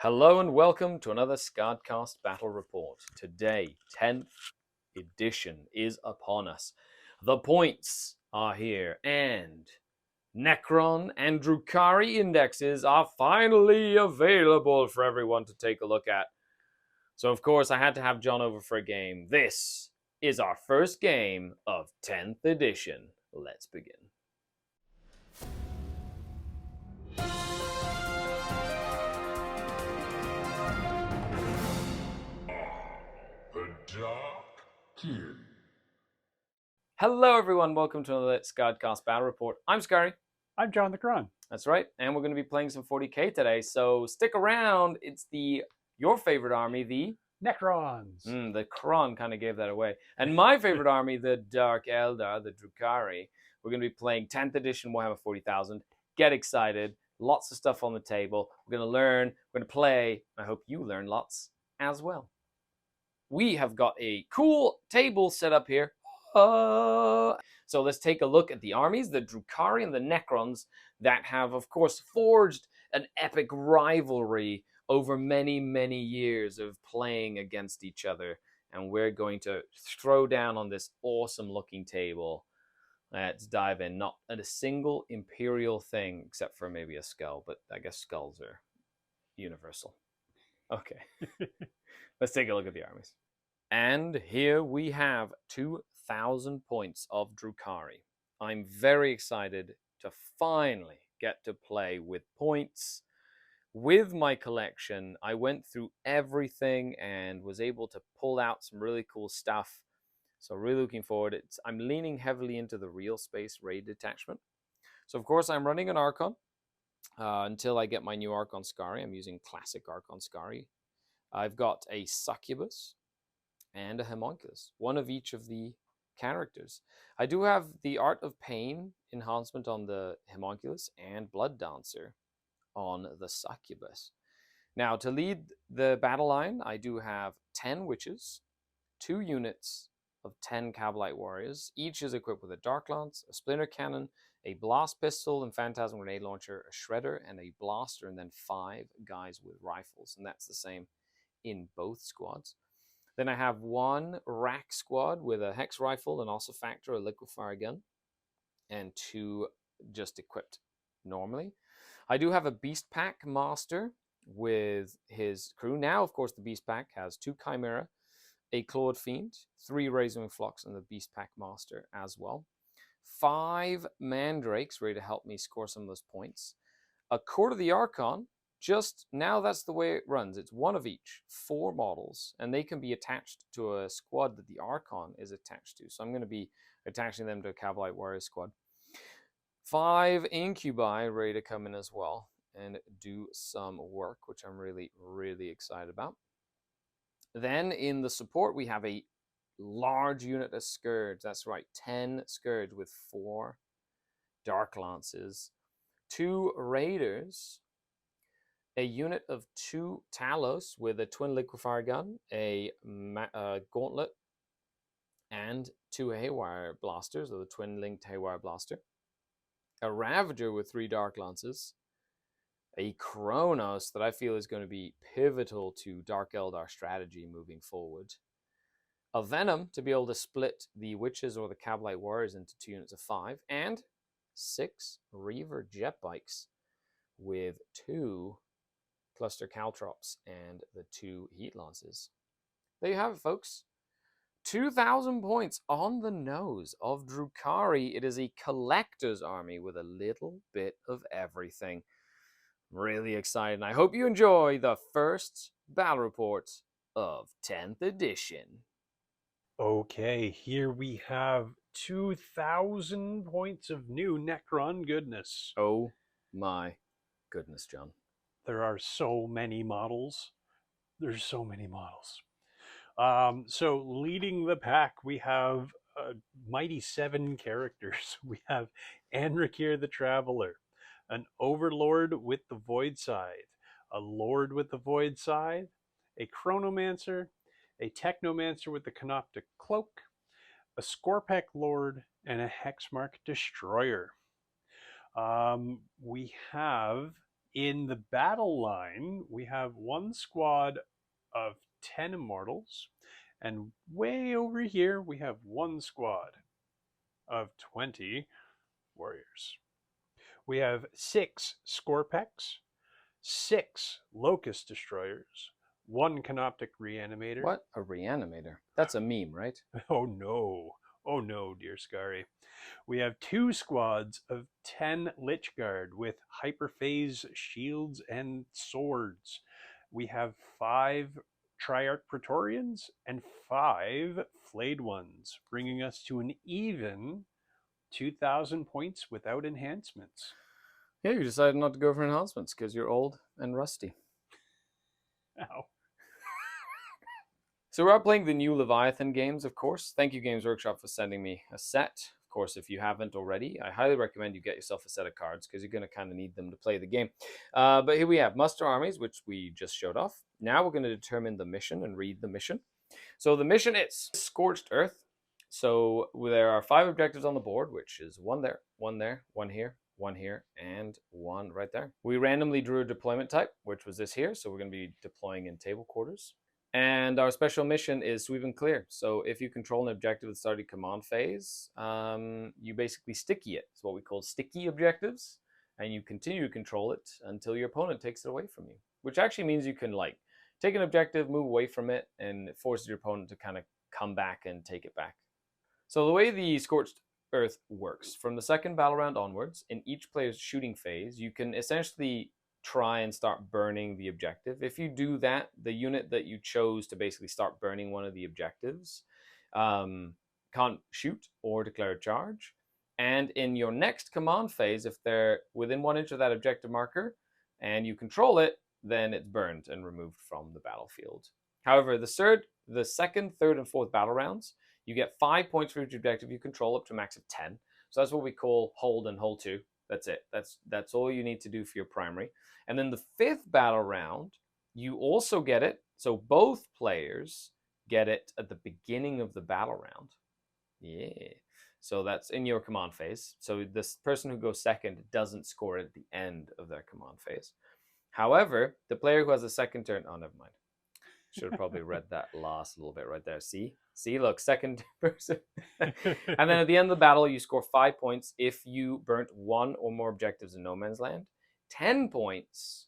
Hello and welcome to another Skaredcast Battle Report. Today, 10th edition is upon us. The points are here, and Necron and Drukkari indexes are finally available for everyone to take a look at. So, of course, I had to have John over for a game. This is our first game of 10th edition. Let's begin. Hello, everyone. Welcome to another Skaredcast Battle Report. I'm Skari. I'm John the Necron. That's right, and we're going to be playing some 40k today. So stick around. It's your favorite army, the Necrons. The Kron kind of gave that away, and my favorite army, the Dark Eldar, the Drukhari. We're going to be playing 10th edition Warhammer 40,000. Get excited! Lots of stuff on the table. We're going to learn. We're going to play. I hope you learn lots as well. We have got a cool table set up here. So let's take a look at the armies, the Drukkari and the Necrons, that have, of course, forged an epic rivalry over many, many years of playing against each other. And we're going to throw down on this awesome-looking table. Let's dive in. Not at a single Imperial thing, except for maybe a skull, but I guess skulls are universal. Okay. Let's take a look at the armies. And here we have 2,000 points of Drukkari. I'm very excited to finally get to play with points. With my collection, I went through everything and was able to pull out some really cool stuff. So really looking forward. I'm leaning heavily into the real space raid detachment. So of course I'm running an Archon until I get my new Archon Skari. I'm using classic Archon Skari. I've got a Succubus and a Homunculus, one of each of the characters. I do have the Art of Pain enhancement on the Homunculus and Blood Dancer on the Succubus. Now, to lead the battle line, I do have 10 Witches, 2 units of 10 Cavalite Warriors. Each is equipped with a Dark Lance, a Splinter Cannon, a Blast Pistol and Phantasm Grenade Launcher, a Shredder, and a Blaster, and then 5 guys with rifles. And that's the same in both squads. Then I have 1 Rack squad with a Hex Rifle, an Ossifactor, a Liquefier gun, and 2 just equipped normally. I do have a Beast Pack Master with his crew. Now, of course, the Beast Pack has 2 Chimera, a Clawed Fiend, 3 Razorwing Flocks, and the Beast Pack Master as well. 5 Mandrakes ready to help me score some of those points. A Court of the Archon. Just now, that's the way it runs. It's 1 of each, 4 models, and they can be attached to a squad that the Archon is attached to. So I'm going to be attaching them to a Cavalite Warrior squad. 5 Incubi ready to come in as well and do some work, which I'm really, really excited about. Then in the support, we have a large unit of Scourge. That's right, 10 Scourge with 4 Dark Lances, 2 Raiders, a unit of 2 Talos with a twin liquefier gun, a gauntlet, and 2 Haywire blasters, or the twin-linked Haywire blaster, a Ravager with 3 Dark Lances, a Kronos that I feel is going to be pivotal to Dark Eldar strategy moving forward, a Venom to be able to split the Witches or the Cavalite Warriors into 2 units of 5, and 6 Reaver jet bikes with 2 Cluster Caltrops and the 2 Heat Lances. There you have it, folks. 2,000 points on the nose of Drukkari. It is a collector's army with a little bit of everything. Really excited. And I hope you enjoy the first battle report of 10th edition. Okay, here we have 2,000 points of new Necron goodness. Oh my goodness, John. There are so many models. There's so many models. So leading the pack, we have a mighty 7 characters. We have Anrakir the Traveler, an Overlord with the Void Scythe, a Lord with the Void Scythe, a Chronomancer, a Technomancer with the Canoptic Cloak, a Scorpek Lord, and a Hexmark Destroyer. We have In the battle line, we have one squad of 10 immortals, and way over here, we have one squad of 20 warriors. We have 6 Scorpex, 6 Locust Destroyers, 1 Canoptic Reanimator. What? A reanimator? That's a meme, right? Oh no. Oh no, dear Skari. We have 2 squads of 10 Lich Guard with hyperphase shields and swords. We have 5 Triarch Praetorians and 5 Flayed Ones, bringing us to an even 2,000 points without enhancements. Yeah, you decided not to go for enhancements because you're old and rusty. Ow. So we're out playing the new Leviathan games, of course. Thank you, Games Workshop, for sending me a set. Of course, if you haven't already, I highly recommend you get yourself a set of cards because you're going to kind of need them to play the game. But here we have Muster Armies, which we just showed off. Now we're going to determine the mission and read the mission. So the mission is Scorched Earth. So there are 5 objectives on the board, which is 1 there, 1 there, 1 here, 1 here, and 1 right there. We randomly drew a deployment type, which was this here. So we're going to be deploying in table quarters. And our special mission is Sweep and Clear. So if you control an objective at the start of command phase, you basically sticky it. It's what we call sticky objectives. And you continue to control it until your opponent takes it away from you. Which actually means you can like take an objective, move away from it, and it forces your opponent to kind of come back and take it back. So the way the Scorched Earth works, from the second battle round onwards, in each player's shooting phase, you can essentially try and start burning the objective. If you do that, the unit that you chose to basically start burning one of the objectives can't shoot or declare a charge. And in your next command phase, if they're within 1 inch of that objective marker and you control it, then it's burned and removed from the battlefield. However, the second, third, and fourth battle rounds, you get 5 points for each objective you control up to a max of 10. So that's what we call hold and hold 2. That's it. That's all you need to do for your primary. And then the 5th battle round, you also get it. So both players get it at the beginning of the battle round. Yeah. So that's in your command phase. So this person who goes second doesn't score it at the end of their command phase. However, the player who has the second turn... Oh, never mind. Should have probably read that last little bit right there. See, look, second person. And then at the end of the battle, you score 5 points if you burnt 1 or more objectives in no man's land. 10 points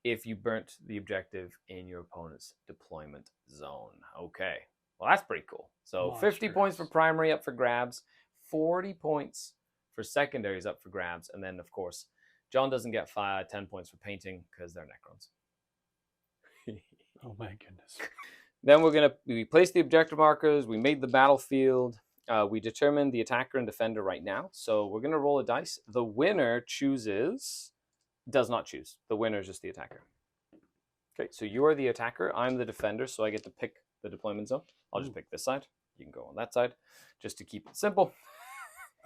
if you burnt the objective in your opponent's deployment zone. Okay, well, that's pretty cool. So 50 points for primary up for grabs, 40 points for secondaries up for grabs. And then, of course, John doesn't get 10 points for painting because they're Necrons. Oh my goodness. Then we placed the objective markers, we made the battlefield, we determined the attacker and defender right now. So we're going to roll a dice. The winner does not choose. The winner is just the attacker. Okay, so you are the attacker, I'm the defender, so I get to pick the deployment zone. I'll just pick this side. You can go on that side, just to keep it simple.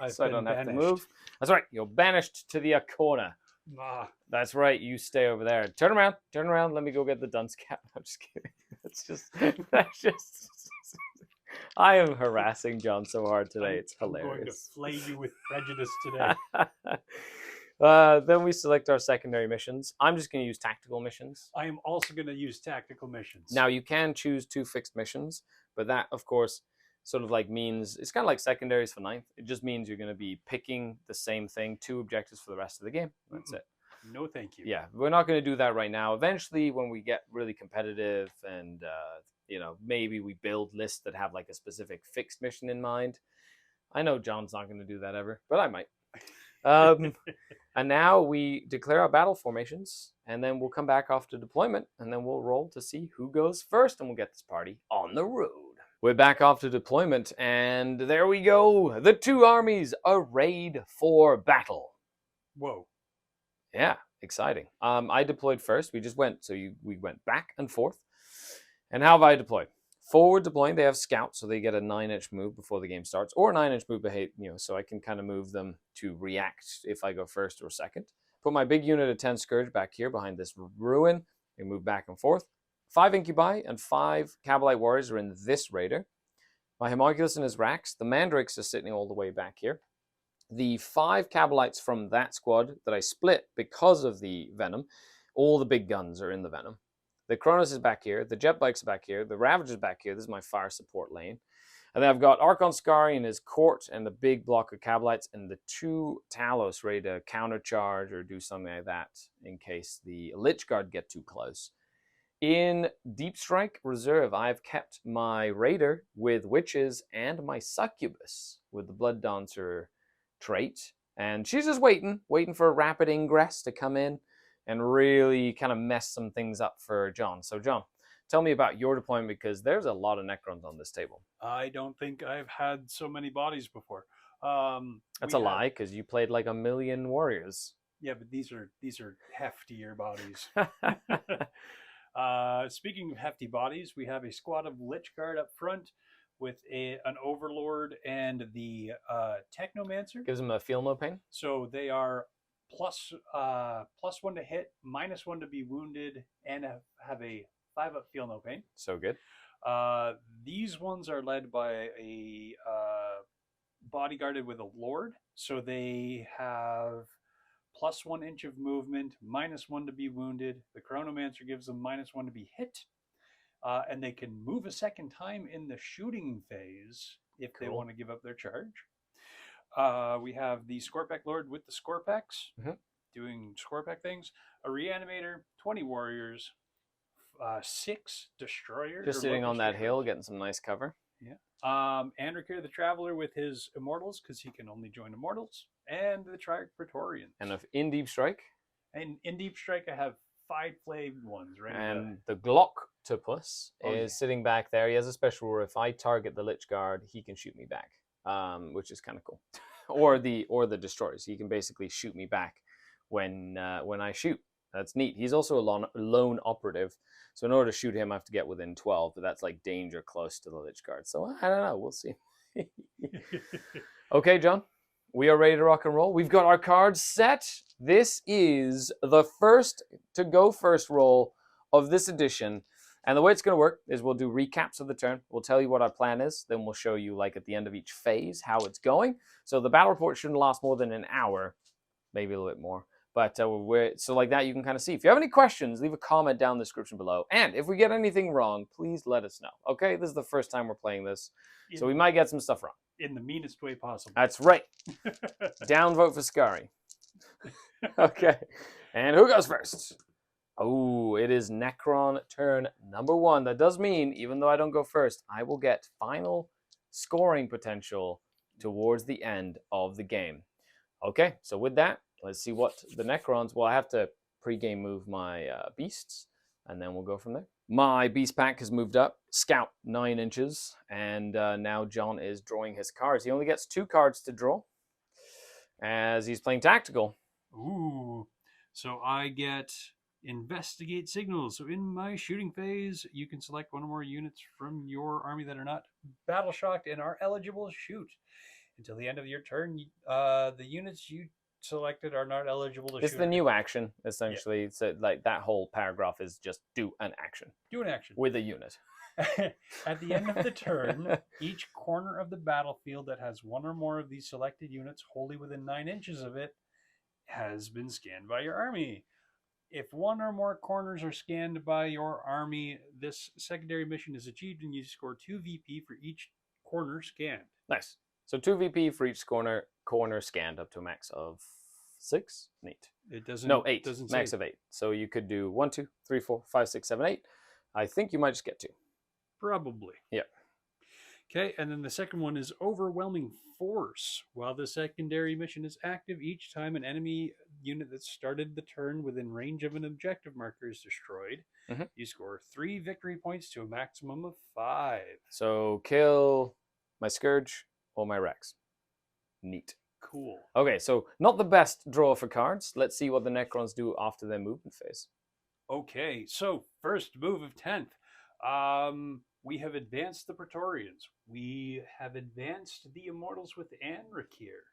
So I don't have to move. That's right, you're banished to the corner. Ah. That's right, you stay over there. Turn around, let me go get the dunce cap. I'm just kidding. That's just I am harassing John so hard today. It's hilarious. I'm going to flay you with prejudice today. Then we select our secondary missions. I'm just going to use tactical missions. I am also going to use tactical missions. Now, you can choose 2 fixed missions, but that, of course, sort of like means, it's kind of like secondaries for 9th. It just means you're going to be picking the same thing, 2 objectives for the rest of the game. That's it. No, thank you. Yeah, we're not going to do that right now. Eventually, when we get really competitive and, maybe we build lists that have like a specific fixed mission in mind. I know John's not going to do that ever, but I might. And now we declare our battle formations, and then we'll come back off to deployment, and then we'll roll to see who goes first, and we'll get this party on the road. We're back off to deployment, and there we go. The 2 armies arrayed for battle. Whoa. Yeah, exciting. I deployed first. We went back and forth. And how have I deployed? Forward deploying, they have scouts, so they get a 9-inch move before the game starts, or a 9-inch move, so I can kind of move them to react if I go first or second. Put my big unit of 10 Scourge back here behind this ruin. They move back and forth. 5 Incubi and 5 Cabalite Warriors are in this Raider. My Homunculus and his Rax. The Mandrakes are sitting all the way back here. the 5 Cabalites from that squad that I split because of the Venom, all the big guns are in the Venom. The Kronos is back here, the Jet Bike's back here, the Ravager's back here. This is my fire support lane. And then I've got Archon Skari in his court and the big block of Cabalites and the 2 Talos ready to countercharge or do something like that in case the Lich Guard get too close. In Deep Strike Reserve, I've kept my Raider with Witches and my Succubus with the Blood Dancer trait. And she's just waiting for a rapid ingress to come in and really kind of mess some things up for John. So John, tell me about your deployment because there's a lot of Necrons on this table. I don't think I've had so many bodies before. That's a lie because you played like 1 million warriors. Yeah, but these are heftier bodies. Speaking of hefty bodies, we have a squad of Lich Guard up front with an Overlord and the Technomancer. Gives them a feel no pain. So they are +1 to hit, -1 to be wounded, and have a 5-up feel no pain. So good. These ones are led by a bodyguarded with a Lord. So they have +1 inch of movement, -1 to be wounded. The Chronomancer gives them -1 to be hit. And they can move a second time in the shooting phase if they want to give up their charge. We have the Scorpack Lord with the Scorpacks doing Scorpack things. A Reanimator, 20 Warriors, 6 Destroyers. Just sitting on that hill, getting some nice cover. Yeah. Andrakir the Traveler with his Immortals, because he can only join Immortals. And the Triarch Praetorians. And in Deep Strike? And in Deep Strike, I have 5 flamed ones, right? And the Glocktopus is sitting back there. He has a special rule. If I target the Lich Guard, he can shoot me back, which is kind of cool. or the Destroyers. He can basically shoot me back when I shoot. That's neat. He's also a lone operative. So in order to shoot him, I have to get within 12. But that's like danger close to the Lich Guard. So I don't know. We'll see. Okay, John. We are ready to rock and roll. We've got our cards set. This is the first to go first roll of this edition. And the way it's going to work is we'll do recaps of the turn. We'll tell you what our plan is. Then we'll show you, like, at the end of each phase how it's going. So the battle report shouldn't last more than an hour, maybe a little bit more. But so like that, you can kind of see. If you have any questions, leave a comment down in the description below. And if we get anything wrong, please let us know. Okay, this is the first time we're playing this. So we might get some stuff wrong. In the meanest way possible. That's right. Downvote for Skari. Okay. And who goes first? Oh, it is Necron turn number 1. That does mean, even though I don't go first, I will get final scoring potential towards the end of the game. Okay, so with that, let's see what the Necrons... Well, I have to pre-game move my beasts, and then we'll go from there. My beast pack has moved up. Scout, 9 inches. And now John is drawing his cards. He only gets 2 cards to draw, as he's playing tactical. Ooh. So I get investigate signals. So in my shooting phase, you can select 1 or more units from your army that are not battle shocked and are eligible to shoot. Until the end of your turn, the units you selected are not eligible to shoot. It's the new action, essentially. Yeah. So like that whole paragraph is just do an action. Do an action. With a unit. At the end of the turn, each corner of the battlefield that has 1 or more of these selected units wholly within 9 inches of it has been scanned by your army. If 1 or more corners are scanned by your army, this secondary mission is achieved and you score 2 VP for each corner scanned. Nice. So 2 VP for each corner scanned up to a max of 6? Neat. It doesn't. No, 8. Doesn't max of 8. So you could do 1, 2, 3, 4, 5, 6, 7, 8. I think you might just get 2. Probably. Yeah. Okay, and then the second one is Overwhelming Force. While the secondary mission is active, each time an enemy unit that started the turn within range of an objective marker is destroyed, you score 3 victory points to a maximum of 5. So kill my Scourge or my Rex. Neat. Cool. Okay, so not the best draw for cards. Let's see what the Necrons do after their movement phase. Okay, so first move of 10th. We have advanced the Praetorians. We have advanced the Immortals with Andrakir.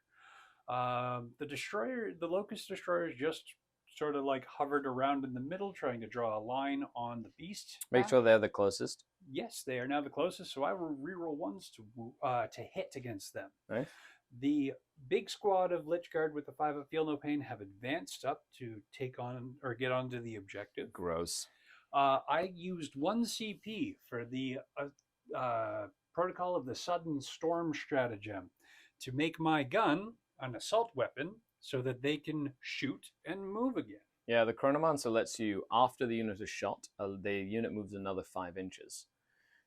The Locust Destroyers just sort of like hovered around in the middle, trying to draw a line on the beast. Make sure they're the closest. Yes, they are now the closest, so I will reroll 1s to hit against them. Right. The big squad of Lich Guard with the 5 of Feel No Pain have advanced up to take on or get onto the objective. Gross. I used 1 CP for the Protocol of the Sudden Storm stratagem to make my gun an assault weapon so that they can shoot and move again. Yeah, the Chronomancer lets you, after the unit is shot, the unit moves another 5 inches.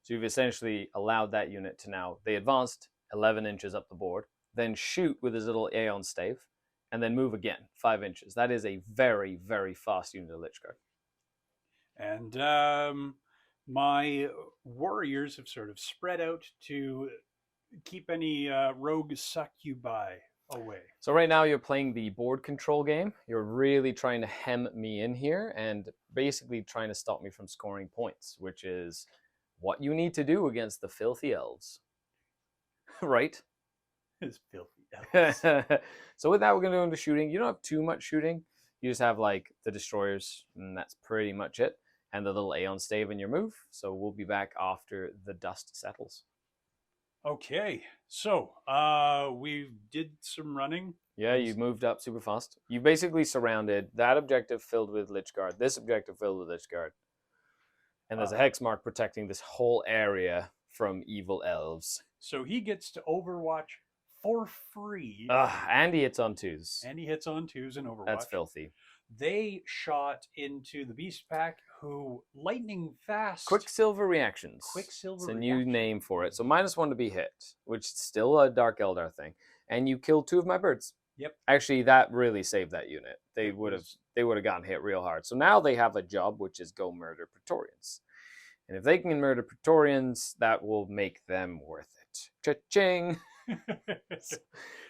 So you've essentially allowed that unit to now, they advanced 11 inches up the board, then shoot with his little Aeon stave, and then move again 5 inches. That is a very, very fast unit of Lich Guard. And my warriors have sort of spread out to keep any rogue succubi away. So right now you're playing the board control game. You're really trying to hem me in here and basically trying to stop me from scoring points, which is what you need to do against the filthy elves. Right? It's filthy elves. So with that, we're going to go into shooting. You don't have too much shooting. You just have like the destroyers, and that's pretty much it. And the little Aeon stave in your move. So we'll be back after the dust settles. Okay, so we did some running. Yeah, you moved up super fast. You basically surrounded that objective filled with Lich Guard, this objective filled with Lich Guard. And there's a hex mark protecting this whole area from evil elves. So he gets to Overwatch for free. And he hits on 2s. And he hits on 2s in Overwatch. That's filthy. They shot into the Beast Pack, who lightning fast. Quicksilver reactions. Quicksilver It's a new name for it. So -1 to be hit, which is still a Dark Eldar thing. And you killed 2 of my birds. Yep. Actually, that really saved that unit. They would have gotten hit real hard. So now they have a job, which is go murder Praetorians. And if they can murder Praetorians, that will make them worth it. Cha-ching!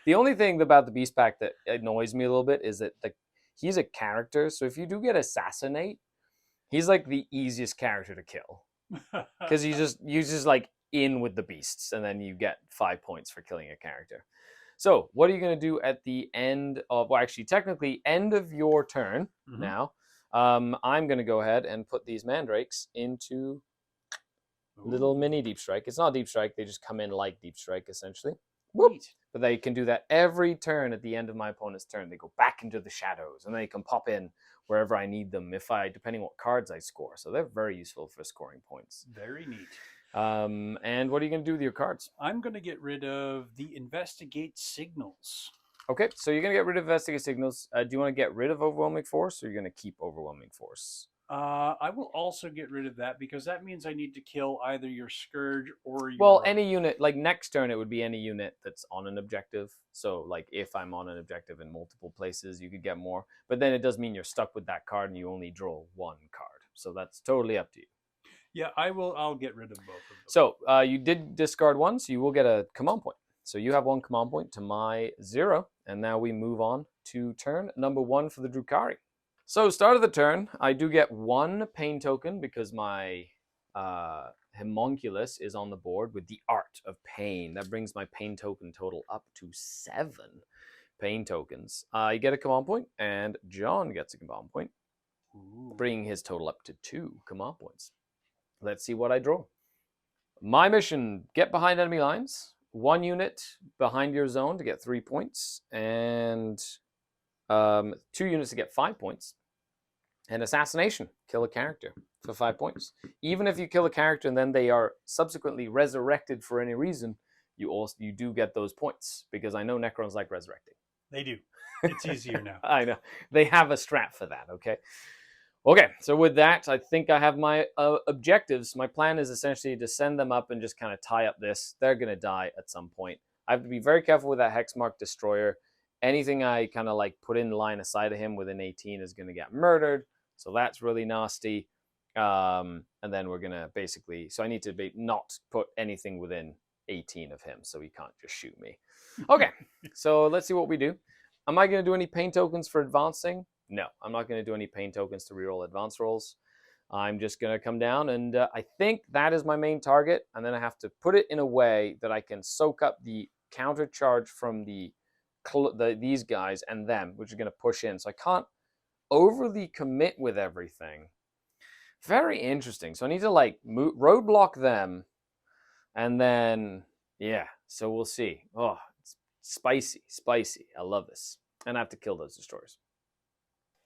The only thing about the Beast Pack that annoys me a little bit is that he's a character. So if you do get Assassinate, he's like the easiest character to kill. Because you just like in with the beasts, and then you get 5 points for killing a character. So what are you going to do at the end of, well, actually, technically, end of your turn now. I'm going to go ahead and put these mandrakes into little mini Deep Strike. It's not Deep Strike. They just come in like Deep Strike, essentially. Neat. But they can do that every turn at the end of my opponent's turn. They go back into the shadows, and they can pop in wherever I need them, depending what cards I score. So they're very useful for scoring points. Very neat. And what are you going to do with your cards? I'm going to get rid of the Investigate Signals. Okay, so you're going to get rid of Investigate Signals. Do you want to get rid of Overwhelming Force, or you're going to keep Overwhelming Force? I will also get rid of that, because that means I need to kill either your Scourge or your... Well, any unit, like next turn, it would be any unit that's on an objective. So, like, if I'm on an objective in multiple places, you could get more. But then it does mean you're stuck with that card, and you only draw 1 card. So that's totally up to you. Yeah, I'll get rid of both of them. So you did discard 1, so you will get a command point. So you have 1 command point to my 0. And now we move on to turn number 1 for the Drukkari. So start of the turn, I do get 1 pain token because my homunculus is on the board with the Art of Pain. That brings my pain token total up to 7 pain tokens. You get a command point, and John gets a command point, bringing his total up to 2 command points. Let's see what I draw. My mission, get behind enemy lines. 1 unit behind your zone to get 3 points, and 2 units to get 5 points. And Assassination, kill a character for 5 points. Even if you kill a character and then they are subsequently resurrected for any reason, you do get those points, because I know Necrons like resurrecting. They do. It's easier now. I know. They have a strat for that, okay? Okay, so with that, I think I have my objectives. My plan is essentially to send them up and just kind of tie up this. They're going to die at some point. I have to be very careful with that Hexmark Destroyer. Anything I kind of like put in line of sight of him within 18 is going to get murdered. So that's really nasty. And then we're going to basically... So I need to not put anything within 18 of him, so he can't just shoot me. Okay, so let's see what we do. Am I going to do any pain tokens for advancing? No, I'm not going to do any pain tokens to reroll advance rolls. I'm just going to come down, and I think that is my main target. And then I have to put it in a way that I can soak up the counter charge from these guys and them, which are going to push in. So I can't overly commit with everything. Very interesting. So I need to like roadblock them, and then yeah. So we'll see. Oh, it's Spicy, spicy. I love this. And I have to kill those destroyers.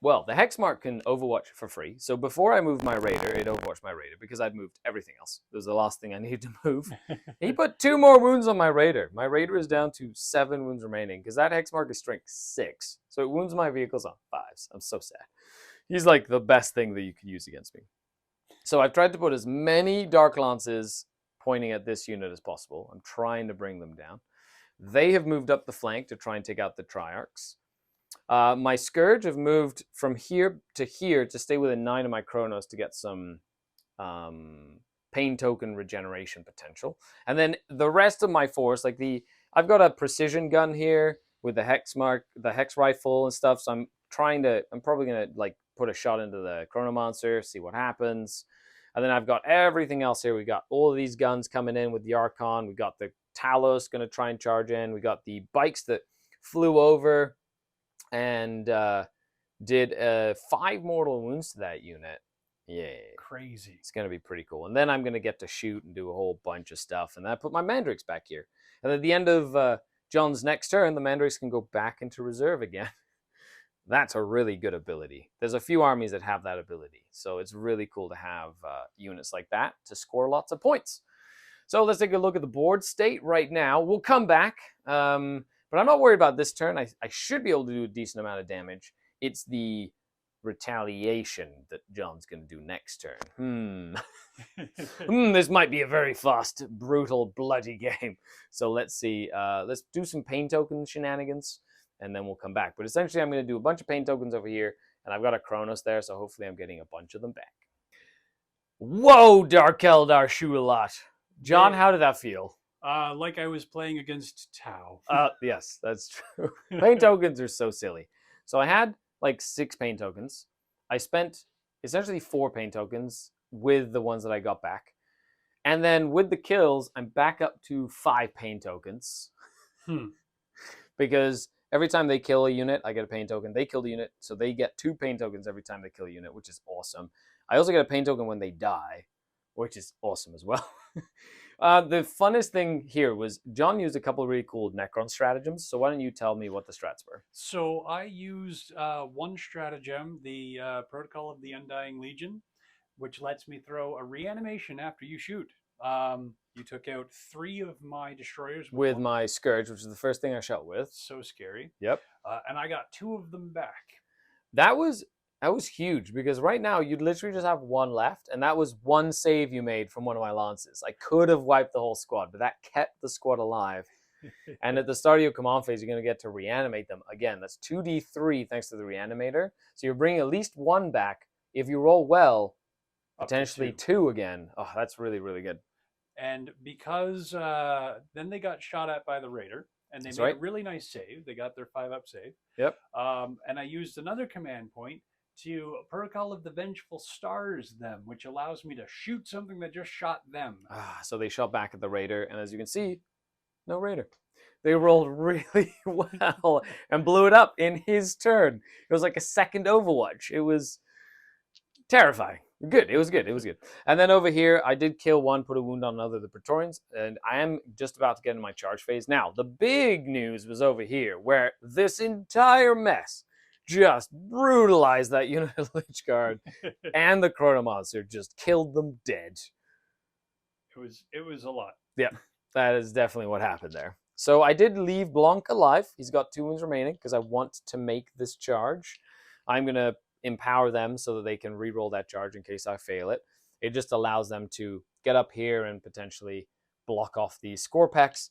Well, the Hexmark can overwatch for free. So before I moved my raider, it overwatched my raider because I'd moved everything else. It was the last thing I needed to move. He put 2 more wounds on my raider. My raider is down to 7 wounds remaining because that Hexmark is strength 6. So it wounds my vehicles on 5s. I'm so sad. He's like the best thing that you could use against me. So I've tried to put as many Dark Lances pointing at this unit as possible. I'm trying to bring them down. They have moved up the flank to try and take out the Triarchs. My Scourge have moved from here to stay within 9 of my Chronos to get some pain token regeneration potential. And then the rest of my force, like I've got a precision gun here with the Hexmark, the Hex Rifle and stuff. So I'm probably gonna like put a shot into the Chronomancer, see what happens. And then I've got everything else here. We got all of these guns coming in with the Archon. We got the Talos gonna try and charge in. We got the bikes that flew over and did 5 mortal wounds to that unit. Yeah, Crazy. it's gonna be pretty cool. And then I'm gonna get to shoot and do a whole bunch of stuff. And then I put my Mandrakes back here. And at the end of John's next turn, the Mandrakes can go back into reserve again. That's a really good ability. There's a few armies that have that ability. So it's really cool to have units like that to score lots of points. So let's take a look at the board state right now. We'll come back, but I'm not worried about this turn. I should be able to do a decent amount of damage. It's the retaliation that John's going to do next turn. This might be a very fast, brutal, bloody game. So let's see. Let's do some pain token shenanigans, and then we'll come back. But essentially, I'm going to do a bunch of pain tokens over here, and I've got a Chronos there, so hopefully I'm getting a bunch of them back. Whoa, Dark Eldar Shu'Alat. John, how did that feel? Like I was playing against Tau. Yes, that's true. Pain tokens are so silly. So I had like 6 pain tokens. I spent essentially 4 pain tokens with the ones that I got back. And then with the kills, I'm back up to 5 pain tokens. Because every time they kill a unit, I get a pain token. They kill the unit, so they get 2 pain tokens every time they kill a unit, which is awesome. I also get a pain token when they die, which is awesome as well. The funnest thing here was John used a couple of really cool Necron stratagems. So why don't you tell me what the strats were? So I used one stratagem, the Protocol of the Undying Legion, which lets me throw a reanimation after you shoot. You took out 3 of my destroyers with my Scourge, which is the first thing I shot with. So scary. Yep. And I got 2 of them back. That was huge because right now you'd literally just have 1 left, and that was 1 save you made from one of my lances. I could have wiped the whole squad, but that kept the squad alive. And at the start of your command phase, you're going to get to reanimate them. Again, that's 2d3 thanks to the reanimator. So you're bringing at least 1 back. If you roll well, potentially 2 again. Oh, that's really, really good. And because then they got shot at by the Raider, and they made a really nice save. They got their 5-up save. Yep. And I used another command point to Protocol of the Vengeful Stars them, which allows me to shoot something that just shot them. So they shot back at the Raider, and as you can see, no Raider. They rolled really well and blew it up in his turn. It was like a second Overwatch. It was terrifying. Good. It was good. It was good. And then over here, I did kill 1, put a wound on another of the Praetorians, and I am just about to get into my charge phase. Now, the big news was over here, where this entire mess just brutalized that unit of Lich Guard, and the Chronomancer just killed them dead. It was a lot. Yeah, that is definitely what happened there. So I did leave Blanc alive. He's got 2 wounds remaining because I want to make this charge. I'm going to empower them so that they can re-roll that charge in case I fail it. It just allows them to get up here and potentially block off the Scorpex.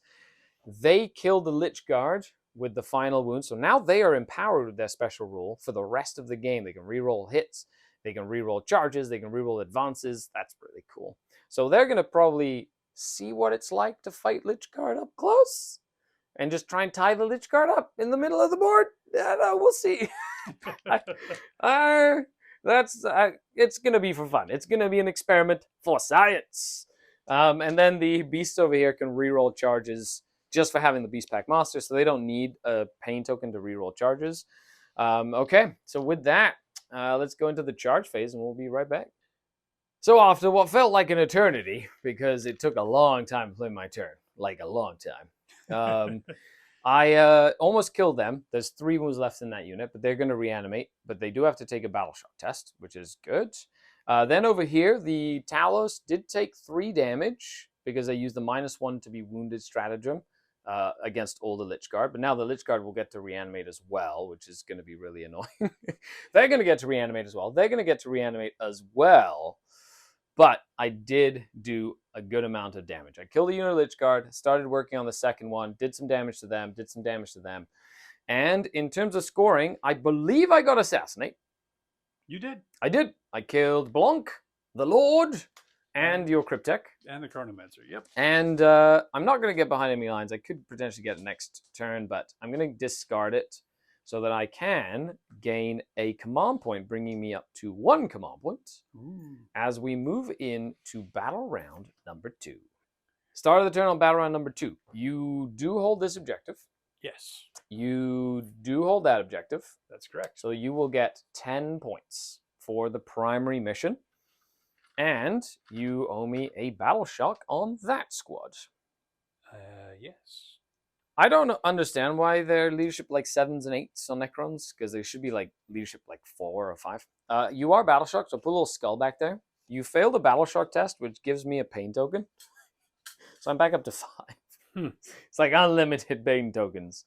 They killed the Lich Guard with the final wound, so now they are empowered with their special rule for the rest of the game. They can re-roll hits, they can re-roll charges, they can re-roll advances. That's really cool. So they're going to probably see what it's like to fight Lich Guard up close and just try and tie the Lich Guard up in the middle of the board. We'll see. It's going to be for fun. It's going to be an experiment for science. And then the beasts over here can reroll charges just for having the Beast Pack Master, so they don't need a pain token to reroll charges. Okay, so with that, let's go into the charge phase, and we'll be right back. So after what felt like an eternity, because it took a long time to play my turn, like a long time, I almost killed them. There's 3 wounds left in that unit, but they're going to reanimate. But they do have to take a battle shock test, which is good. Then over here, the Talos did take 3 damage because I used the -1 to be wounded stratagem against all the Lich Guard. But now the Lich Guard will get to reanimate as well, which is going to be really annoying. They're going to get to reanimate as well. They're going to get to reanimate as well. But I did do a good amount of damage. I killed a unit of Lich Guard, started working on the second one, did some damage to them, And in terms of scoring, I believe I got Assassinate. You did. I did. I killed Blanc, the Lord, and your Cryptek. And the Chronomancer, yep. And I'm not going to get behind enemy lines. I could potentially get next turn, but I'm going to discard it so that I can gain a command point, bringing me up to 1 command point as we move into battle round number 2. Start of the turn on battle round number 2. You do hold this objective. Yes. You do hold that objective. That's correct. So you will get 10 points for the primary mission. And you owe me a battle shock on that squad. Yes. I don't understand why they're leadership like 7s and 8s on Necrons, because they should be like leadership like 4 or 5. You are battle shocked, so put a little skull back there. You failed the battle shock test, which gives me a pain token. So I'm back up to 5. It's like unlimited pain tokens.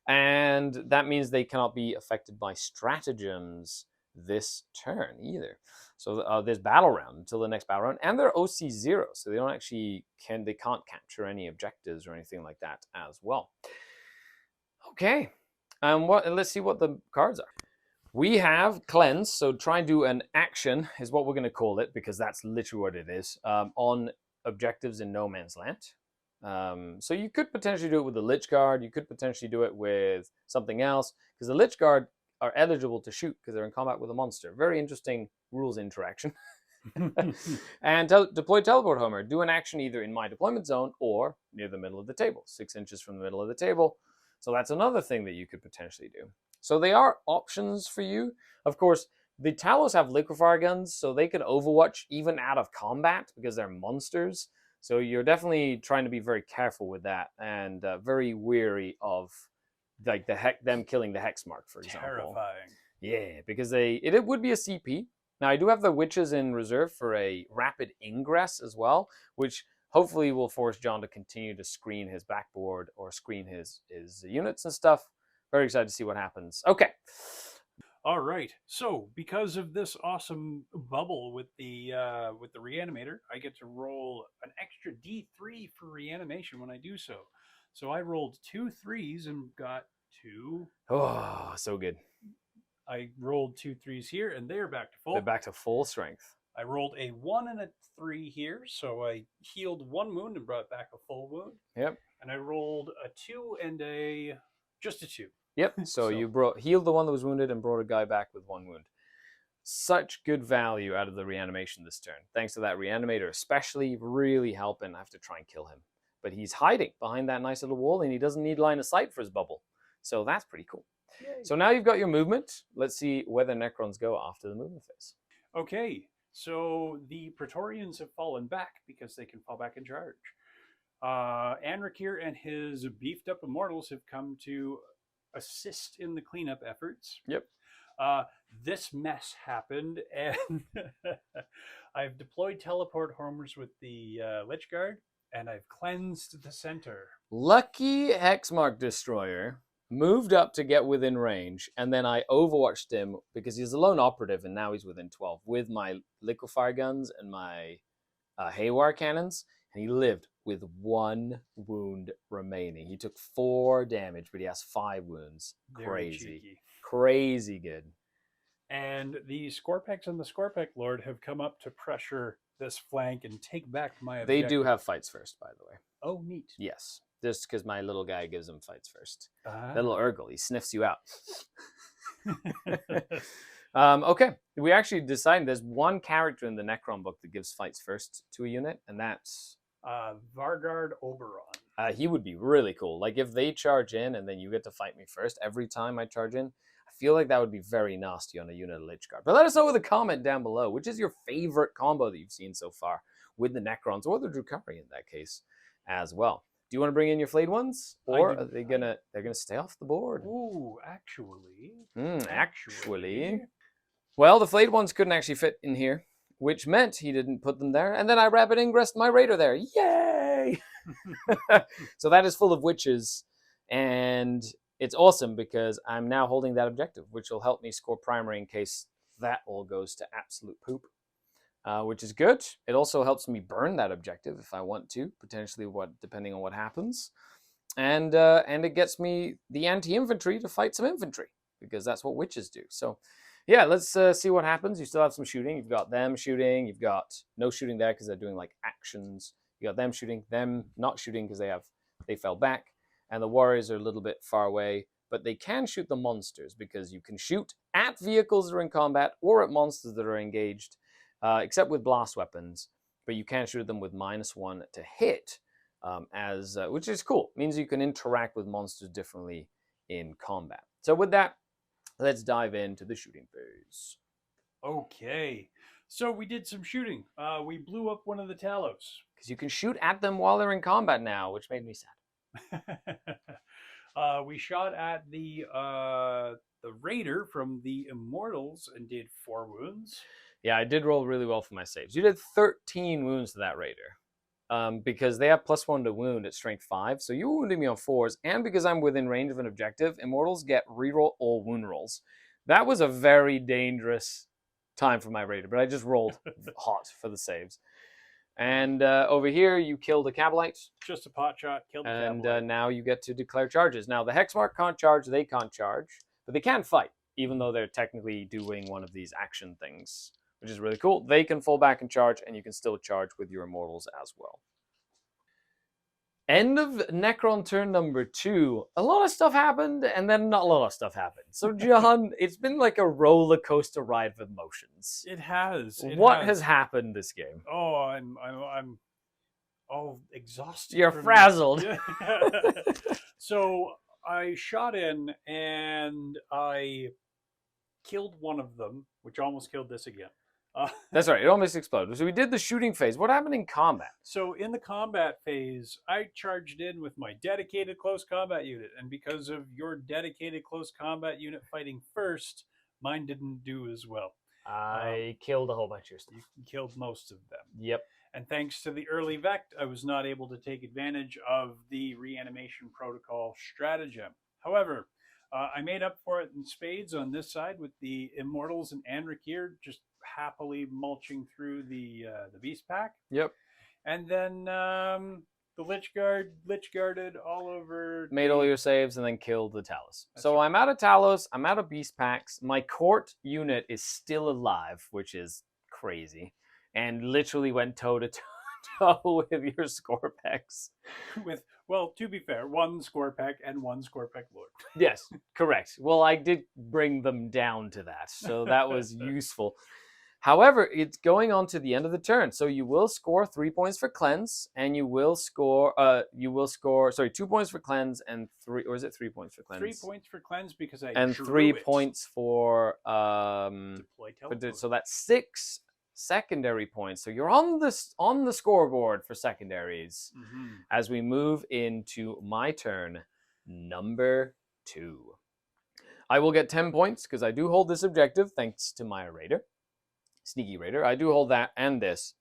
And that means they cannot be affected by stratagems this turn either. So there's battle round until the next battle round, and they're OC 0, so they don't actually they can't capture any objectives or anything like that as well. Okay, let's see what the cards are. We have Cleanse, so try and do an action is what we're going to call it, because that's literally what it is, on objectives in No Man's Land. So you could potentially do it with the Lich Guard, you could potentially do it with something else, because the Lich Guard are eligible to shoot because they're in combat with a monster. Very interesting rules interaction. And deploy Teleport Homer. Do an action either in my deployment zone or near the middle of the table, 6 inches from the middle of the table. So that's another thing that you could potentially do. So they are options for you. Of course, the Talos have liquefier guns, so they can overwatch even out of combat because they're monsters. So you're definitely trying to be very careful with that and very weary of like them killing the hex mark, for example. Terrifying. Yeah, because it would be a CP. Now I do have the witches in reserve for a rapid ingress as well, which hopefully will force John to continue to screen his backboard or screen his units and stuff. Very excited to see what happens. Okay. All right. So because of this awesome bubble with the reanimator, I get to roll an extra D3 for reanimation when I do so. So I rolled 2 3s and got 2. Oh, so good. I rolled 2 3s here, and they're back to full. They're back to full strength. I rolled a 1 and a 3 here, so I healed 1 wound and brought back a full wound. Yep. And I rolled a 2 and just a 2. Yep. So you healed the one that was wounded and brought a guy back with 1 wound. Such good value out of the reanimation this turn. Thanks to that reanimator, especially really helping. I have to try and kill him. But he's hiding behind that nice little wall, and he doesn't need line of sight for his bubble. So that's pretty cool. Yay. So now you've got your movement. Let's see where the Necrons go after the movement phase. Okay, so the Praetorians have fallen back because they can fall back in charge. Anrakir and his beefed up immortals have come to assist in the cleanup efforts. Yep. This mess happened, and I've deployed teleport homers with the Lich Guard, and I've cleansed the center. Lucky Hexmark Destroyer moved up to get within range, and then I overwatched him because he's a lone operative, and now he's within 12 with my liquefier guns and my haywire cannons, and he lived with 1 wound remaining. He took 4 damage, but he has 5 wounds. Crazy good. And the Scorpex and the Scorpec Lord have come up to pressure this flank and take back my objective. They do have fights first, by the way. Oh, neat. Yes. Just because my little guy gives them fights first. Little Urgle, he sniffs you out. Okay. We actually decided there's 1 character in the Necron book that gives fights first to a unit, and that's Vargard Oberon. He would be really cool. Like if they charge in and then you get to fight me first every time I charge in, I feel like that would be very nasty on a unit of Lich Guard. But let us know with a comment down below, which is your favorite combo that you've seen so far with the Necrons or the Drukkari in that case as well. Do you want to bring in your flayed ones, I or do. are they gonna stay off the board? Ooh, actually. Actually. Well, the flayed ones couldn't actually fit in here, which meant he didn't put them there, and then I rapid ingressed my raider there. Yay! So that is full of witches, and it's awesome because I'm now holding that objective, which will help me score primary in case that all goes to absolute poop, which is good. It also helps me burn that objective if I want to, potentially depending on what happens, and it gets me the anti-infantry to fight some infantry because that's what witches do. So. Yeah, let's see what happens. You still have some shooting. You've got them shooting. You've got no shooting there because they're doing like actions. You got them shooting, them not shooting because they fell back. And the warriors are a little bit far away, but they can shoot the monsters because you can shoot at vehicles that are in combat or at monsters that are engaged, except with blast weapons. But you can shoot at them with -1 to hit, which is cool. It means you can interact with monsters differently in combat. So with that, let's dive into the shooting phase. Okay. So we did some shooting. We blew up one of the Talos. Because you can shoot at them while they're in combat now, which made me sad. We shot at the raider from the Immortals and did 4 wounds. Yeah, I did roll really well for my saves. You did 13 wounds to that raider. Because they have +1 to wound at strength 5, so you wounded me on 4s, and because I'm within range of an objective, Immortals get reroll all wound rolls. That was a very dangerous time for my raider, but I just rolled hot for the saves. And over here, you killed a Cabalite. Just a pot shot, killed the Cabalite. And now you get to declare charges. Now, the Hexmark can't charge, they can't charge, but they can fight, even though they're technically doing one of these action things, which is really cool. They can fall back and charge, and you can still charge with your Immortals as well. End of Necron turn number 2. A lot of stuff happened, and then not a lot of stuff happened. So, John, it's been like a roller coaster ride with emotions. It has. What has happened this game? Oh, I'm all exhausted. You're frazzled. So I shot in and I killed one of them, which almost killed this again. That's right. It almost exploded. So we did the shooting phase. What happened in combat? So in the combat phase, I charged in with my dedicated close combat unit. And because of your dedicated close combat unit fighting first, mine didn't do as well. I killed a whole bunch of stuff. You killed most of them. Yep. And thanks to the early Vect, I was not able to take advantage of the reanimation protocol stratagem. However, I made up for it in spades on this side with the Immortals and Anrakir just happily mulching through the Beast Pack. Yep. And then the Lich Guarded all over. Made all your saves and then killed the Talos. So right. I'm out of Talos. I'm out of Beast Packs. My court unit is still alive, which is crazy. And literally went toe-to-toe with your Scorpex. With, well, to be fair, 1 Scorpec and 1 Scorpec Lord. Yes, correct. Well, I did bring them down to that, so that was useful. However, it's going on to the end of the turn, so you will score 3 points for cleanse, and you will score 2 points for cleanse and 3, or is it 3 points for cleanse? 3 points for cleanse because I and drew 3 it. points for Deploy teleport. so that's 6 secondary points. So you're on the scoreboard for secondaries as we move into my turn number 2. I will get 10 points because I do hold this objective thanks to my raider, sneaky raider. I do hold that and this,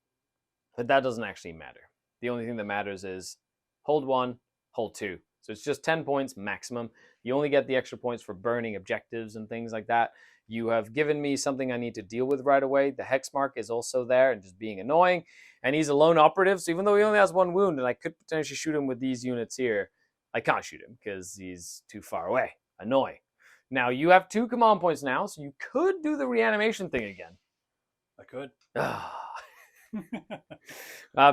but that doesn't actually matter. The only thing that matters is hold 1, hold 2. So it's just 10 points maximum. You only get the extra points for burning objectives and things like that. You have given me something I need to deal with right away. The Hexmark is also there and just being annoying. And he's a lone operative, so even though he only has 1 wound and I could potentially shoot him with these units here, I can't shoot him because he's too far away. Annoying. Now, you have 2 command points now, so you could do the reanimation thing again. I could.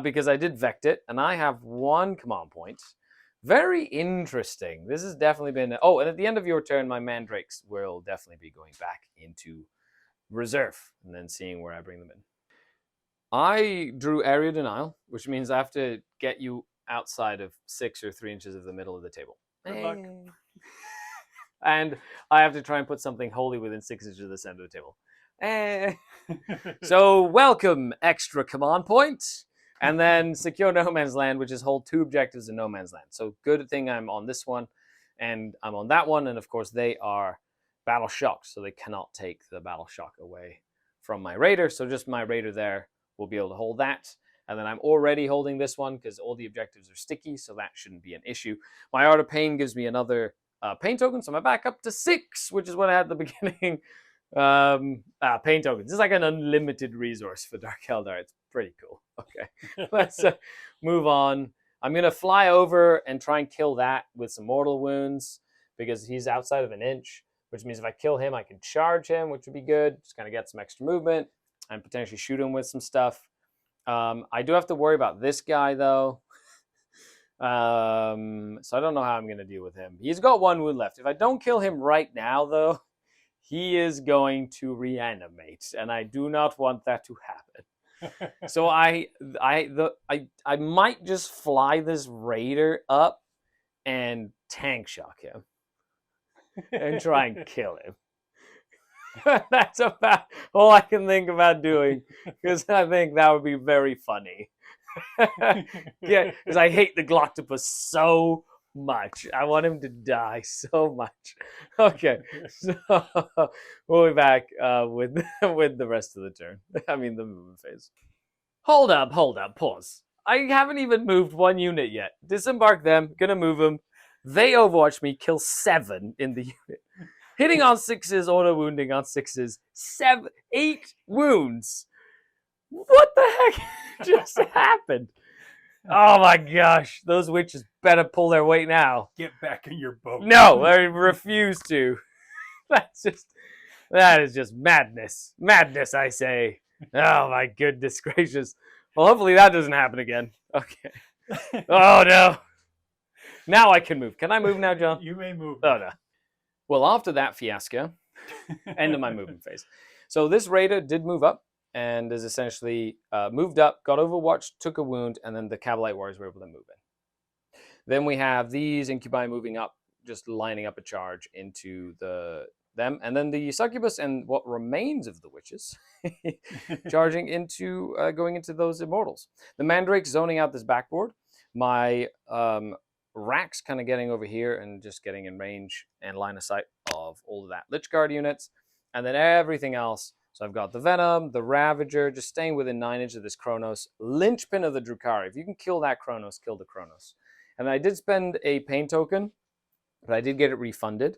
Because I did Vect it, and I have 1 command point. Very interesting. This has definitely been... Oh, and at the end of your turn, my Mandrakes will definitely be going back into reserve and then seeing where I bring them in. I drew area denial, which means I have to get you outside of 6 or 3 inches of the middle of the table. Good luck. And I have to try and put something wholly within 6 inches of the center of the table. So, welcome, extra command point. And then secure no man's land, which is hold 2 objectives in no man's land. So good thing I'm on this one, and I'm on that one. And of course, they are battle shocked, so they cannot take the battle shock away from my raider. So just my raider there will be able to hold that. And then I'm already holding this one because all the objectives are sticky, so that shouldn't be an issue. My Art of Pain gives me another pain token, so I'm back up to 6, which is what I had at the beginning. Pain tokens. It's like an unlimited resource for Dark Eldar. It's pretty cool. Okay, let's move on. I'm going to fly over and try and kill that with some mortal wounds because he's outside of an inch, which means if I kill him, I can charge him, which would be good. Just kind of get some extra movement and potentially shoot him with some stuff. I do have to worry about this guy, though. So I don't know how I'm going to deal with him. He's got 1 wound left. If I don't kill him right now, though, he is going to reanimate, and I do not want that to happen. So I might just fly this raider up and tank shock him and try and kill him. That's about all I can think about doing, because I think that would be very funny. Yeah, because I hate the Gloctopus so much. I want him to die so much. Okay, so we'll be back with the rest of the turn. I mean, the movement phase. Hold up, pause. I haven't even moved 1 unit yet. Disembark them, gonna move them. They overwatch me, kill 7 in the unit. Hitting on 6s, auto wounding on 6s, 8 wounds. What the heck just happened? Oh my gosh, those witches better pull their weight now. Get back in your boat. No, I refuse to. That is just madness. Madness, I say. Oh my goodness gracious. Well, hopefully that doesn't happen again. Okay. Oh no. Now I can move. Can I move now, John? You may move. Oh no. Well, after that fiasco, end of my movement phase. So this raider did move up and is essentially moved up, got overwatched, took a wound, and then the Cavalite Warriors were able to move in. Then we have these Incubi moving up, just lining up a charge into them. And then the Succubus and what remains of the Witches charging into, going into those Immortals. The Mandrake zoning out this backboard. My Rack's kind of getting over here and just getting in range and line of sight of all of that Lich Guard units. And then everything else. So I've got the Venom, the Ravager, just staying within 9 inches of this Kronos. Linchpin of the Drukhari. If you can kill that Kronos, kill the Kronos. And I did spend a pain token, but I did get it refunded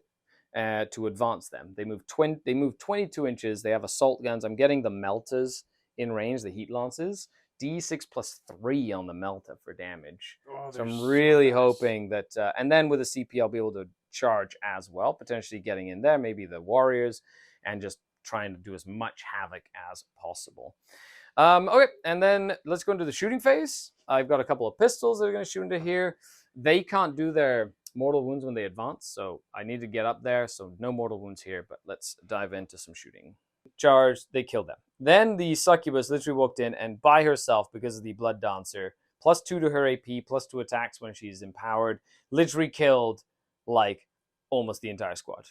to advance them. They moved 22 inches. They have assault guns. I'm getting the Melters in range, the Heat Lances. D6 plus 3 on the Melta for damage. Oh, so I'm really hoping that, and then with a CP, I'll be able to charge as well, potentially getting in there, maybe the Warriors, and just trying to do as much havoc as possible. Okay, and then let's go into the shooting phase. I've got a couple of pistols that are going to shoot into here. They can't do their mortal wounds when they advance, so I need to get up there, so no mortal wounds here, but let's dive into some shooting. Charge, they killed them. Then the Succubus literally walked in and by herself, because of the Blood Dancer, +2 to her AP, +2 attacks when she's empowered, literally killed like almost the entire squad.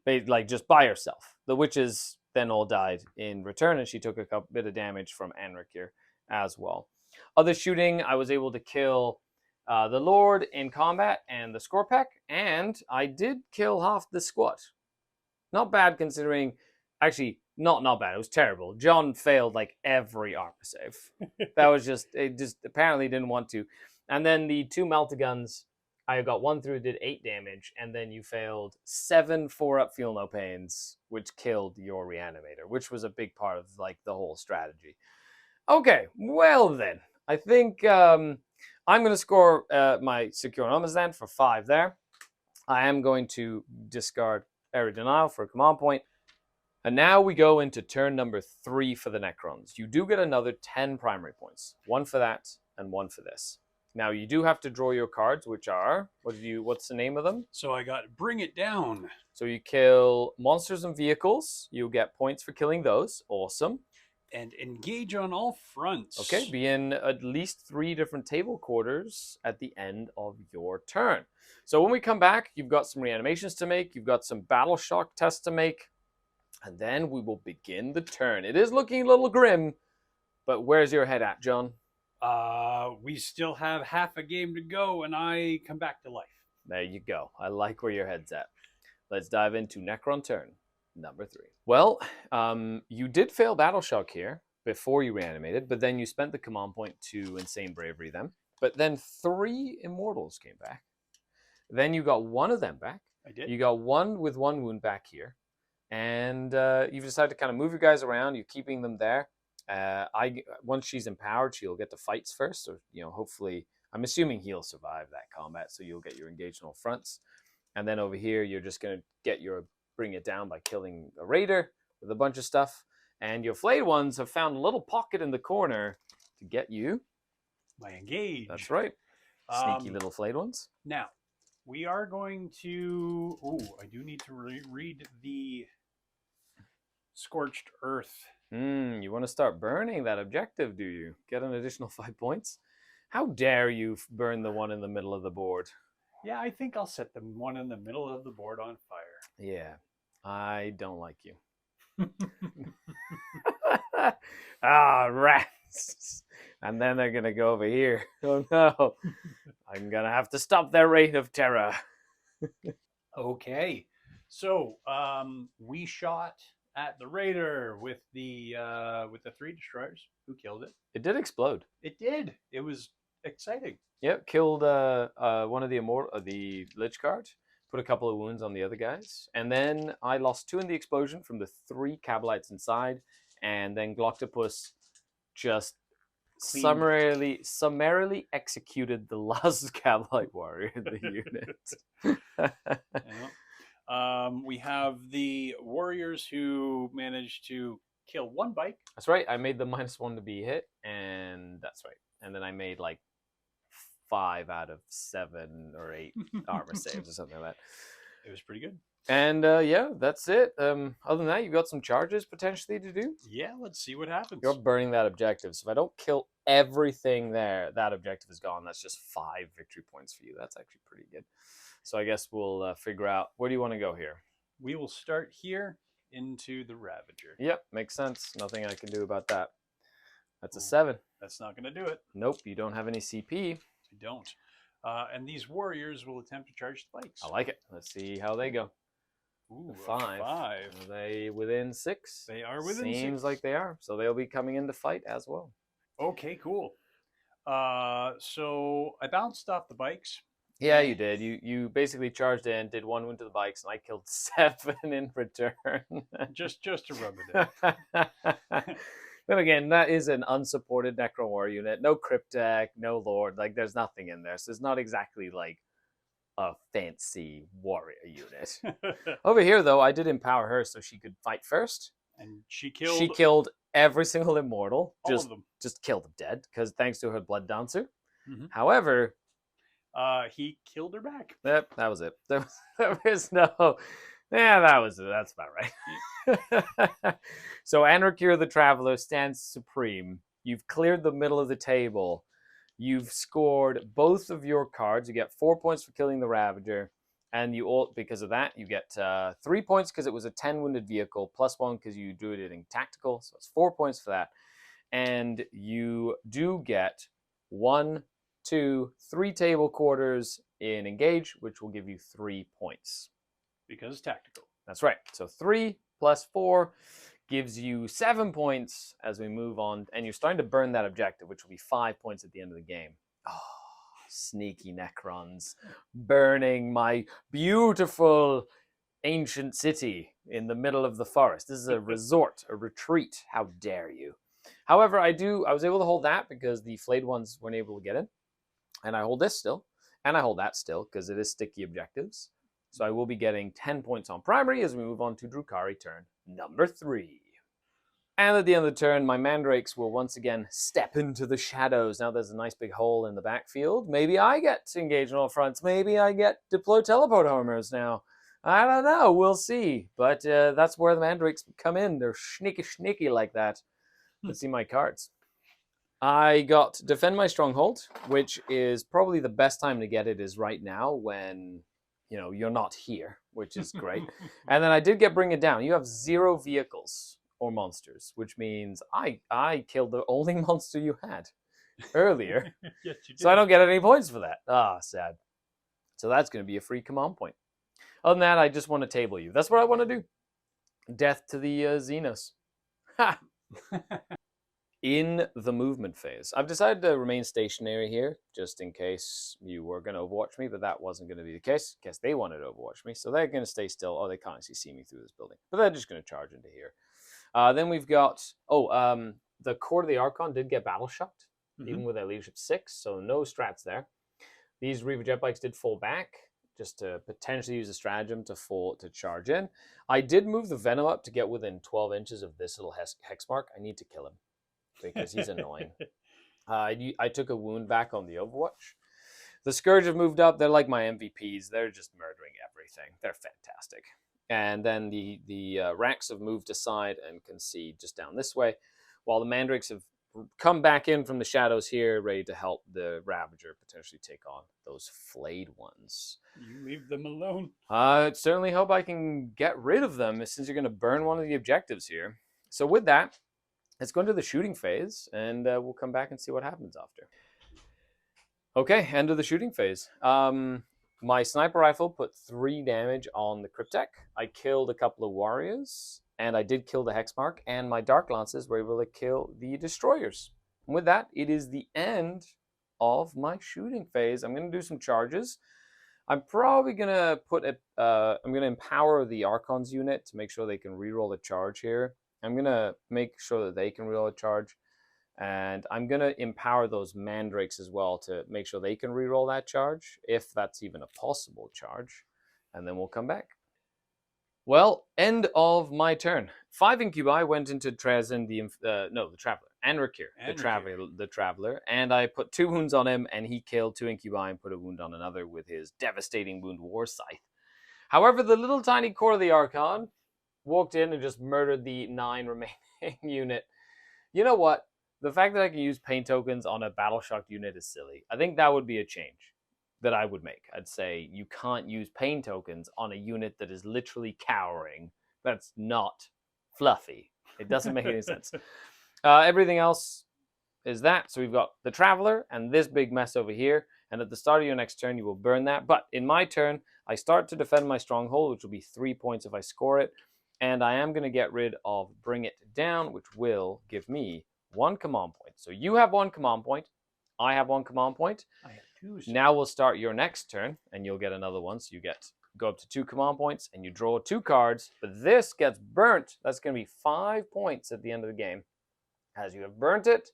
Like just by herself. The witches then all died in return, and she took a bit of damage from Anric here as well. Other shooting, I was able to kill the Lord in combat and the Skorpek, and I did kill half the squad. Not bad considering. Actually, not bad. It was terrible. John failed like every armor save. That was it just apparently didn't want to. And then the 2 Meltaguns, I got 1 through, did 8 damage, and then you failed 7 4-up Feel No Pains, which killed your Reanimator, which was a big part of like the whole strategy. Okay, well then, I think I'm going to score my Secure Nomads Land for 5 there. I am going to discard Area Denial for a command point. And now we go into turn number 3 for the Necrons. You do get another 10 primary points. 1 for that and 1 for this. Now you do have to draw your cards, which are, what's the name of them? So I got Bring It Down. So you kill monsters and vehicles. You get points for killing those. Awesome. And Engage on All Fronts. Okay, be in at least 3 different table quarters at the end of your turn. So when we come back, you've got some reanimations to make. You've got some battle shock tests to make. And then we will begin the turn. It is looking a little grim, but where's your head at, John? We still have half a game to go, and I come back to life. There you go. I like where your head's at. Let's dive into Necron turn number 3. Well, you did fail Battle Shock here before you reanimated, but then you spent the command point to Insane Bravery then. But then 3 Immortals came back. Then you got 1 of them back. I did. You got 1 with 1 wound back here. And you've decided to kind of move your guys around. You're keeping them there. Once she's empowered, she'll get to fights first. Or, hopefully, I'm assuming he'll survive that combat. So you'll get your engaged on all fronts. And then over here, you're just going to bring it down by killing a raider with a bunch of stuff. And your flayed ones have found a little pocket in the corner to get you. My engage. That's right. Sneaky little flayed ones. Now, we are going to... Oh, I do need to read the Scorched Earth. You want to start burning that objective, do you? Get an additional 5 points? How dare you burn the one in the middle of the board? Yeah, I think I'll set the one in the middle of the board on fire. Yeah, I don't like you. Rats! And then they're going to go over here. Oh no, I'm going to have to stop their reign of terror. Okay, so we shot at the raider with the 3 destroyers. Who killed it? It did explode. It did. It was exciting. Yep, killed one of the Lich Guard. Put a couple of wounds on the other guys. And then I lost 2 in the explosion from the 3 Cabalites inside. And then Gloctopus just summarily executed the last Cabalite warrior in the unit. We have the warriors who managed to kill 1 bike. That's right. I made the -1 to be hit. And that's right. And then I made like 5 out of 7 or 8 armor saves or something like that. It was pretty good. And yeah, that's it. Other than that, you've got some charges potentially to do. Yeah, let's see what happens. You're burning that objective. So if I don't kill everything there, that objective is gone. That's just 5 victory points for you. That's actually pretty good. So I guess we'll figure out, where do you want to go here? We will start here into the Ravager. Yep, makes sense. Nothing I can do about that. That's a 7. That's not going to do it. Nope, you don't have any CP. I don't. And these warriors will attempt to charge spikes. I like it. Let's see how they go. Ooh, 5. Are they within 6? They are within 6. Seems like they are. So they'll be coming in to fight as well. Okay, cool. So I bounced off the bikes. Yeah, you did. You basically charged in, did 1 wound to the bikes, and I killed 7 in return. just to rub it in. Then again, that is an unsupported Necron War unit. No Cryptek, no Lord. Like, there's nothing in there. So it's not exactly like a fancy warrior unit. Over here, though, I did empower her so she could fight first. And she killed... She killed every single immortal. All of them. Just killed them dead, because thanks to her Blood Dancer. Mm-hmm. However... he killed her back. Yep, that was it. There was no... Yeah, that's about right. So Anarchy the Traveler stands supreme. You've cleared the middle of the table. You've scored both of your cards. You get 4 points for killing the Ravager. And because of that, you get 3 points because it was a 10 wounded vehicle, +1 because you do it in tactical. So it's 4 points for that. And you do get 1, 2, 3 table quarters in engage, which will give you 3 points. Because it's tactical. That's right. So 3 + 4 gives you 7 points as we move on. And you're starting to burn that objective, which will be 5 points at the end of the game. Oh, sneaky Necrons. Burning my beautiful ancient city in the middle of the forest. This is a resort, a retreat. How dare you? However, I was able to hold that because the flayed ones weren't able to get in. And I hold this still. And I hold that still because it is sticky objectives. So I will be getting 10 points on primary as we move on to Drukhari turn number 3. And at the end of the turn, my mandrakes will once again step into the shadows. Now there's a nice big hole in the backfield. Maybe I get to engage on all fronts. Maybe I get deploy teleport homers now. I don't know. We'll see. But that's where the mandrakes come in. They're sneaky like that. Let's see my cards. I got Defend My Stronghold, which is probably the best time to get it is right now when... you're not here, which is great. And then I did get Bring It Down. You have 0 vehicles or monsters, which means I killed the only monster you had. earlier. Yes, you did. So I don't get any points for that. Ah, sad. So that's going to be a free command point. Other than that, I just want to table you. That's what I want to do. Death to the Xenos. Ha! In the movement phase, I've decided to remain stationary here, just in case you were going to overwatch me, but that wasn't going to be the case. Guess they wanted to overwatch me, so they're going to stay still. Oh, they can't actually see me through this building, but they're just going to charge into here. Then we've got, the Court of the Archon did get battle shocked, even with their leadership 6, so no strats there. These Reaver jet bikes did fall back, just to potentially use a stratagem to charge in. I did move the Venom up to get within 12 inches of this little hex mark. I need to kill him, because he's annoying. I took a wound back on the Overwatch. The Scourge have moved up. They're like my MVPs. They're just murdering everything. They're fantastic. And then the Racks have moved aside and can see just down this way, while the Mandrakes have come back in from the shadows here, ready to help the Ravager potentially take on those flayed ones. You leave them alone. I certainly hope I can get rid of them, since you're going to burn one of the objectives here. So with that, let's go into the shooting phase, and we'll come back and see what happens after. Okay, end of the shooting phase. My sniper rifle put 3 damage on the Cryptek. I killed a couple of warriors, and I did kill the Hexmark, and my Dark Lances were able to kill the Destroyers. And with that, it is the end of my shooting phase. I'm going to do some charges. I'm probably going to I'm going to empower the Archon's unit to make sure they can reroll a charge here. I'm going to make sure that they can reroll a charge. And I'm going to empower those Mandrakes as well to make sure they can reroll that charge, if that's even a possible charge. And then we'll come back. Well, end of my turn. 5 Incubi went into Trezen, the Traveler, and Rakir, the Traveler. And I put 2 wounds on him, and he killed 2 Incubi and put a wound on another with his devastating wound War Scythe. However, the little tiny Court of the Archon walked in and just murdered the 9 remaining unit. You know what? The fact that I can use pain tokens on a battle-shocked unit is silly. I think that would be a change that I would make. I'd say you can't use pain tokens on a unit that is literally cowering. That's not fluffy. It doesn't make any sense. Everything else is that. So we've got the Traveler and this big mess over here. And at the start of your next turn, you will burn that. But in my turn, I start to defend my stronghold, which will be 3 points if I score it. And I am going to get rid of Bring It Down, which will give me 1 command point. So you have 1 command point. I have 1 command point. I have 2. So. Now we'll start your next turn, and you'll get another one. So you go up to 2 command points, and you draw 2 cards. But this gets burnt. That's going to be 5 points at the end of the game, as you have burnt it,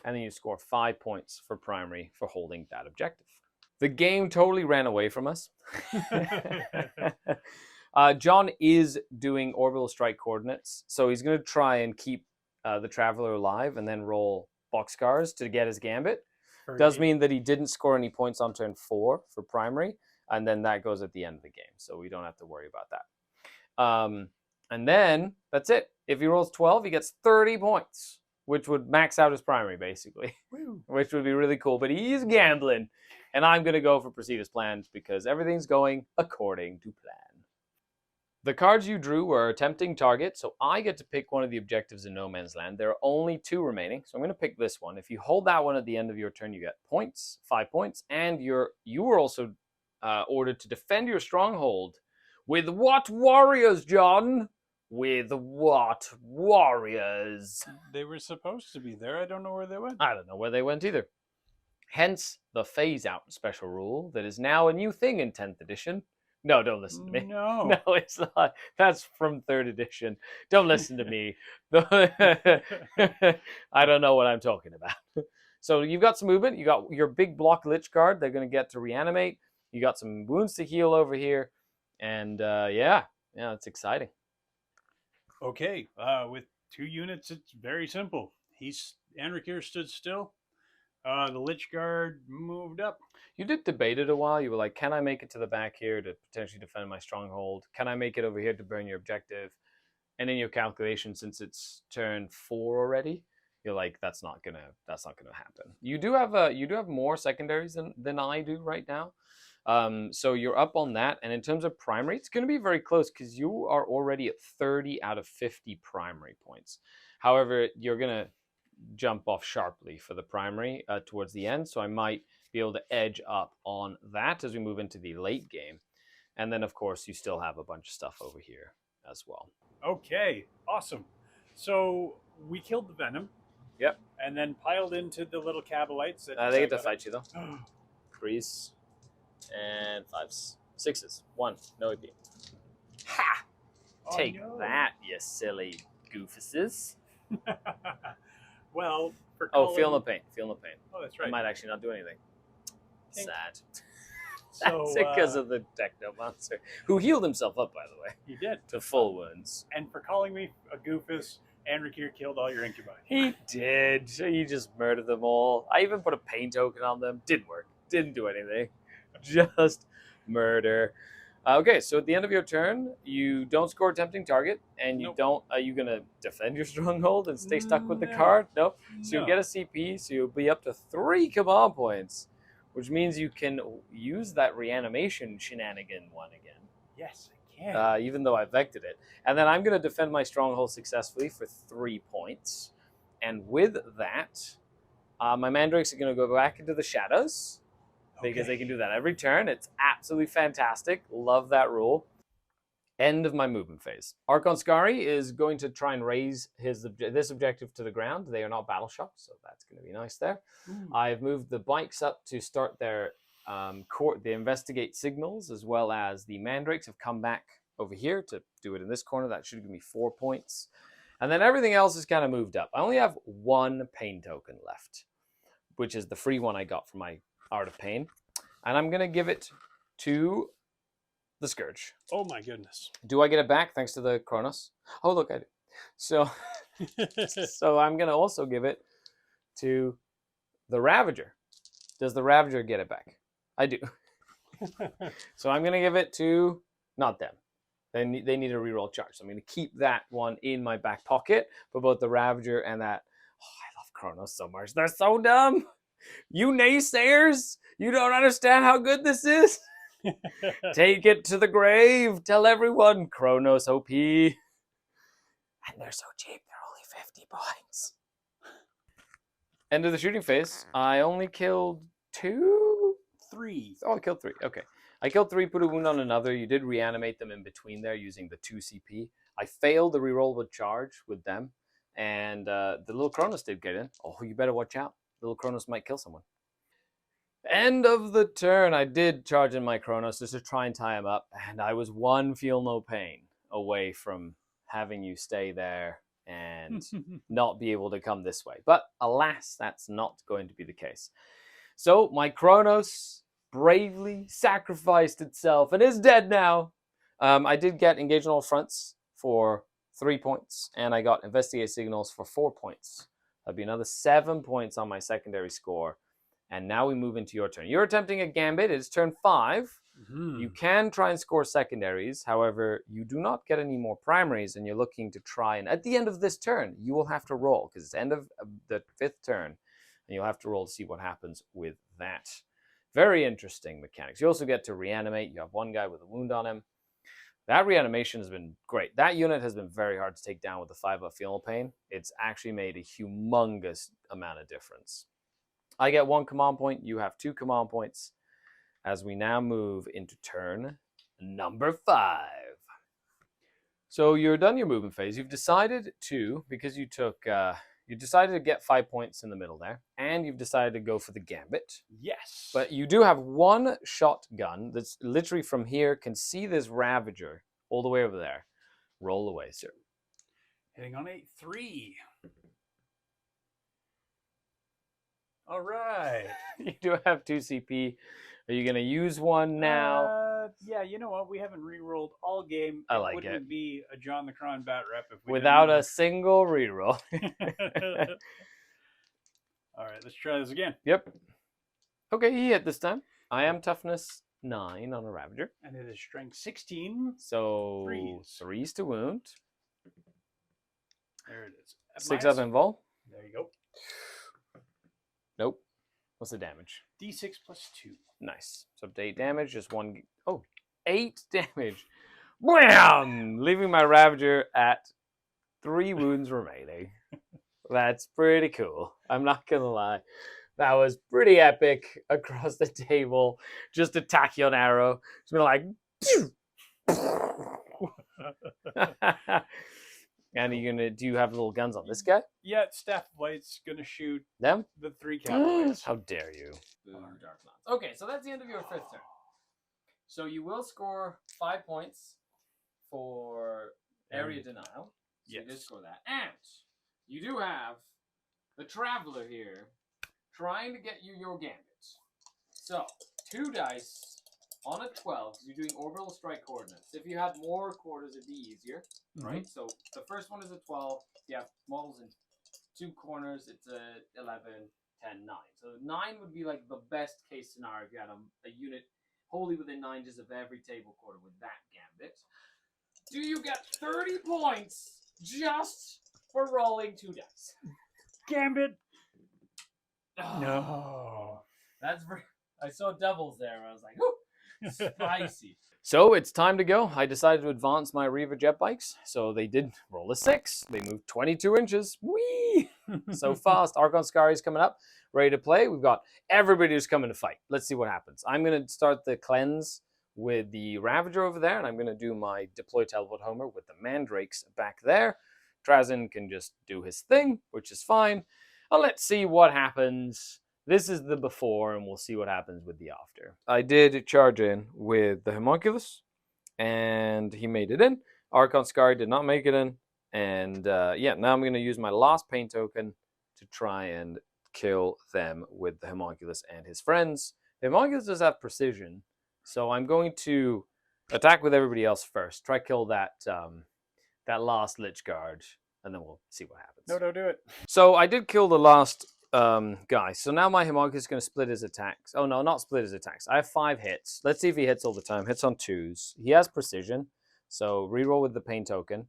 and then you score 5 points for primary for holding that objective. The game totally ran away from us. John is doing orbital strike coordinates, so he's going to try and keep the Traveler alive and then roll boxcars to get his gambit. Does mean that he didn't score any points on turn 4 for primary, and then that goes at the end of the game, so we don't have to worry about that. And then that's it. If he rolls 12, he gets 30 points, which would max out his primary, basically. Woo. Which would be really cool. But he's gambling, and I'm going to go for proceed as planned because everything's going according to plan. The cards you drew were attempting target, so I get to pick one of the objectives in No Man's Land. There are only 2 remaining, so I'm going to pick this one. If you hold that one at the end of your turn, you get points, 5 points, and you were also ordered to defend your stronghold. With what warriors, John? With what warriors? They were supposed to be there. I don't know where they went. I don't know where they went either. Hence the phase-out special rule that is now a new thing in 10th edition. No, don't listen to me. No. No, it's not. That's from 3rd edition. Don't listen to me. I don't know what I'm talking about. So you've got some movement. You got your big block Lich Guard. They're going to get to reanimate. You got some wounds to heal over here. And yeah, it's exciting. Okay, with 2 units, it's very simple. Anrakir stood still. The Lich Guard moved up. You did debate it a while. You were like, can I make it to the back here to potentially defend my stronghold? Can I make it over here to burn your objective? And in your calculation, since it's turn 4 already, you're like, that's not gonna happen. You do have more secondaries than I do right now. So you're up on that. And in terms of primary, it's going to be very close because you are already at 30 out of 50 primary points. However, you're going to jump off sharply for the primary towards the end, so I might be able to edge up on that as we move into the late game. And then, of course, you still have a bunch of stuff over here as well. Okay, awesome. So we killed the Venom. Yep. And then piled into the little Cabalites. They get to fight you, though. Crease. And 5s. 6s. 1. No AP. Ha! Take that, you silly goofuses. Well, for feel no pain. Feel no pain. Oh, that's right. I might actually not do anything. Tink. Sad. So, That's because of the techno monster, who healed himself up, by the way. He did. To full wounds. And for calling me a goofus, Andrakir killed all your incubi. He did. He just murdered them all. I even put a pain token on them. Didn't work. Didn't do anything. Just murder. Okay, so at the end of your turn, you don't score a tempting target, and you don't. Are you gonna defend your stronghold and stay stuck with the card? Nope. So you get a CP, so you'll be up to 3 command points, which means you can use that reanimation shenanigan one again. Yes, I can. Even though I vected it, and then I'm gonna defend my stronghold successfully for 3 points, and with that, my mandrakes are gonna go back into the shadows. Because they can do that every turn. It's absolutely fantastic. Love that rule. End of my movement phase. Archon Skari is going to try and raise this objective to the ground. They are not battle shocked, so that's going to be nice there. I've moved the bikes up to start their the investigate signals, as well as the mandrakes have come back over here to do it in this corner. That should give me 4 points. And then everything else is kind of moved up. I only have 1 pain token left, which is the free one I got from my Art of Pain, and I'm gonna give it to the Scourge. Oh my goodness! Do I get it back thanks to the Kronos? Oh look, I do. So, so I'm gonna also give it to the Ravager. Does the Ravager get it back? I do. So I'm gonna give it to not them. They need a reroll charge. So I'm gonna keep that one in my back pocket for both the Ravager and that. Oh, I love Kronos so much. They're so dumb. You naysayers, you don't understand how good this is. Take it to the grave. Tell everyone, Kronos OP. And they're so cheap, they're only 50 points. End of the shooting phase. I only killed 2? 3. Oh, I killed 3. Okay. I killed 3, put a wound on another. You did reanimate them in between there using the 2 CP. I failed the rerollable charge with them. And the little Kronos did get in. Oh, you better watch out. Little Kronos might kill someone. End of the turn. I did charge in my Kronos just to try and tie him up, and I was 1 feel no pain away from having you stay there and not be able to come this way. But alas, that's not going to be the case. So my Kronos bravely sacrificed itself and is dead now. I did get engaged on all fronts for 3 points, and I got investigate signals for 4 points. That'd be another 7 points on my secondary score. And now we move into your turn. You're attempting a gambit. It's turn 5. You can try and score secondaries. However, you do not get any more primaries, and you're looking to try and, at the end of this turn, you will have to roll, because it's the end of the 5th turn, and you'll have to roll to see what happens with that. Very interesting mechanics. You also get to reanimate. You have 1 guy with a wound on him. That reanimation has been great. That unit has been very hard to take down with the 5-up feel no pain. It's actually made a humongous amount of difference. I get 1 command point. You have 2 command points. As we now move into turn number 5. So you're done your movement phase. You've decided to, because you took, you decided to get 5 points in the middle there, and you've decided to go for the gambit. Yes. But you do have 1 shotgun that's literally from here, can see this Ravager all the way over there. Roll away, sir. Hitting on 8-3. All right. You do have 2 CP. Are you going to use 1 now? Yeah, you know what? We haven't re-rolled all game. I like wouldn't it. Be a John the Cron bat rep if we without a single reroll. All right, let's try this again. Yep. Okay, he hit this time. I am toughness 9 on a Ravager. And it is strength 16. So 3s. 3s to wound. There it is. 6 up invul. There you go. Nope. What's the damage? D6 plus 2. Nice. So up to 8 damage, just 1. Oh, 8 damage. Wham! Leaving my Ravager at 3 wounds remaining. That's pretty cool. I'm not gonna lie. That was pretty epic across the table. Just a tachyon arrow. It's been like and are you gonna do you have little guns on this guy? Yeah, Staff of Light's gonna shoot Them? the 3 cowboys. How dare you? Dark Clouds. Okay, so that's the end of your 5th turn. So you will score 5 points for area denial. So yes. you did score that. And you do have the Traveler here trying to get you your Gambit. So 2 dice on a 12, because you're doing orbital strike coordinates. If you had more quarters, it'd be easier, right? So the first one is a 12. You have models in 2 corners. It's a 11, 10, 9. So 9 would be like the best case scenario if you had a unit wholly within 9 inches of every table quarter with that Gambit. Do you get 30 points just for rolling 2 dice? Gambit. Oh, No. that's very. I saw doubles there. I was like, ooh. Spicy. So it's time to go. I decided to advance my Reaver jet bikes. So they did roll a 6. They moved 22 inches. Whee! So fast. Archon Skari's coming up, ready to play. We've got everybody who's coming to fight. Let's see what happens. I'm going to start the cleanse with the Ravager over there, and I'm going to do my deploy teleport homer with the Mandrakes back there. Trazyn can just do his thing, which is fine. Let's see what happens. This is the before, and we'll see what happens with the after. I did charge in with the Homunculus, and he made it in. Archon Skari did not make it in. And yeah, now I'm going to use my last pain token to try and kill them with the Homunculus and his friends. The Homunculus does have precision, so I'm going to attack with everybody else first. Try to kill that, that last Lich Guard, and then we'll see what happens. No, don't do it. So I did kill the last guy. So now my Homunculus is going to split his attacks. Oh, no, not split his attacks. I have 5 hits. Let's see if he hits all the time. Hits on 2s. He has precision. So reroll with the pain token.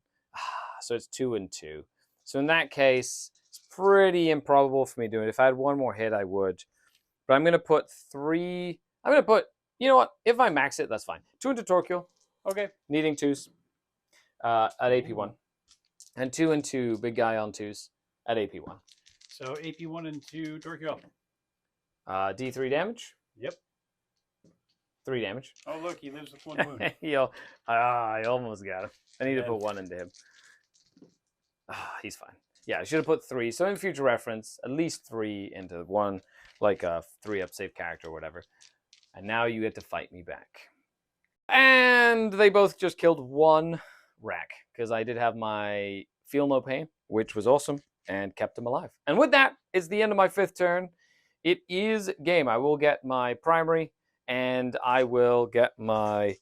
So it's 2 and 2. So in that case, it's pretty improbable for me doing it. If I had 1 more hit, I would. But I'm going to put 3. I'm going to put, you know what? If I max it, that's fine. 2 into Torquil. Okay. Needing 2s at AP1. And 2 and 2, big guy on 2s at AP1. So AP1 and 2 Torquil. D3 damage. Yep. 3 damage. Oh, look, he lives with 1 wound. I almost got him. I need to put 1 into him. He's fine. Yeah, I should have put 3. So in future reference, at least 3 into 1, like a 3-up save character or whatever. And now you get to fight me back. And they both just killed 1 rack, because I did have my Feel No Pain, which was awesome, and kept him alive. And with that, it's the end of my 5th turn. It is game. I will get my primary, and I will get my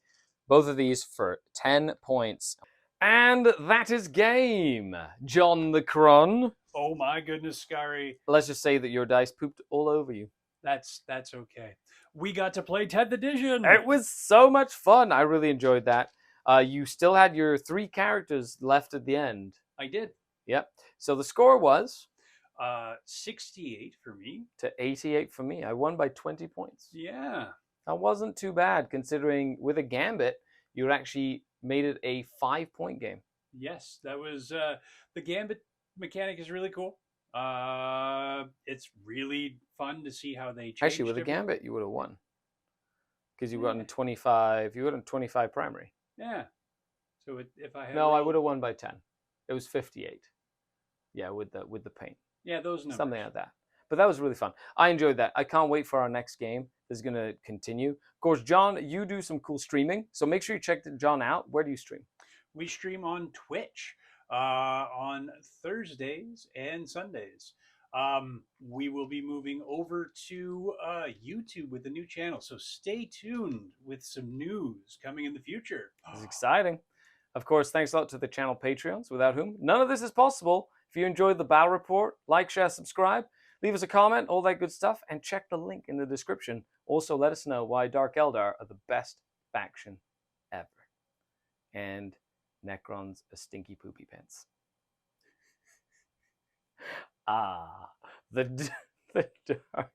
both of these for 10 points. And that is game, John the Cron. Oh my goodness, Skari. Let's just say that your dice pooped all over you. That's okay. We got to play 10th edition. It was so much fun. I really enjoyed that. You still had your 3 characters left at the end. I did. Yep. So the score was 68 for me to 88 for me. I won by 20 points. Yeah. That wasn't too bad, considering with a Gambit, you actually made it a 5-point game. Yes, that was the Gambit mechanic is really cool. It's really fun to see how they change. Actually, with a Gambit, you would have won, because you got in 25. You got in 25 primary. Yeah. So if I had I would have won by 10. It was 58. Yeah, with the paint. Yeah, those numbers. Something like that. But that was really fun. I enjoyed that. I can't wait for our next game. This is going to continue. Of course, John, you do some cool streaming. So make sure you check John out. Where do you stream? We stream on Twitch on Thursdays and Sundays. We will be moving over to YouTube with the new channel. So stay tuned with some news coming in the future. It's exciting. Of course, thanks a lot to the channel Patreons, without whom none of this is possible. If you enjoyed the Battle Report, like, share, subscribe, leave us a comment, all that good stuff, and check the link in the description. Also, let us know why Dark Eldar are the best faction ever. And Necrons are stinky poopy pants. The dark